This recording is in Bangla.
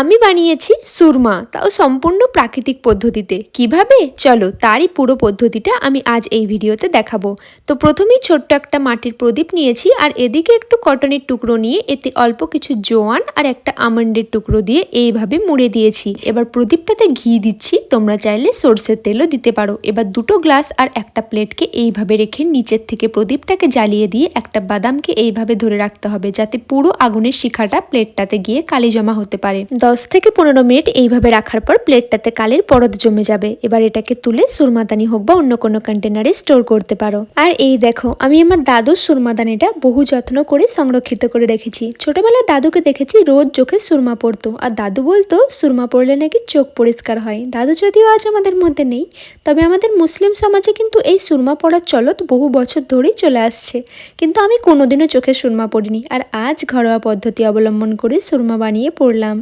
আমি বানিয়েছি সুরমা, তাও সম্পূর্ণ প্রাকৃতিক পদ্ধতিতে। কিভাবে? চলো তারই পুরো পদ্ধতিটা আমি আজ এই ভিডিওতে দেখাবো। তো প্রথমেই ছোট্ট একটা মাটির প্রদীপ নিয়েছি, আর এদিকে একটু কটনের টুকরো নিয়ে এতে অল্প কিছু জোয়ান আর একটা আমন্ডের টুকরো দিয়ে এইভাবে মুড়ে দিয়েছি। এবার প্রদীপটাতে ঘি দিচ্ছি, তোমরা চাইলে সর্ষের তেলও দিতে পারো। এবার দুটো গ্লাস আর একটা প্লেটকে এইভাবে রেখে নিচের থেকে প্রদীপটাকে জ্বালিয়ে দিয়ে একটা বাদামকে এইভাবে ধরে রাখতে হবে, যাতে পুরো আগুনের শিখাটা প্লেটটাতে গিয়ে কালি জমা হতে পারে। 10 থেকে 15 মিনিট এইভাবে রাখার পর প্লেটটাতে কালির পরত জমে যাবে। এবার এটাকে তুলে সুরমাদানি হোক বা অন্য কোনো কন্টেনারে স্টোর করতে পারো। আর এই দেখো, আমি আমার দাদুর সুরমাদানিটা বহু যত্ন করে সংরক্ষিত করে রেখেছি। ছোটবেলায় দাদুকে দেখেছি রোজ চোখে সুরমা পড়তো, আর দাদু বলতো সুরমা পড়লে নাকি চোখ পরিষ্কার হয়। দাদু যদিও আজ আমাদের মধ্যে নেই, তবে আমাদের মুসলিম সমাজে কিন্তু এই সুরমা পড়ার চলত বহু বছর ধরেই চলে আসছে। কিন্তু আমি কোনোদিনও চোখে সুরমা পড়িনি, আর আজ ঘরোয়া পদ্ধতি অবলম্বন করে সুরমা বানিয়ে পড়লাম।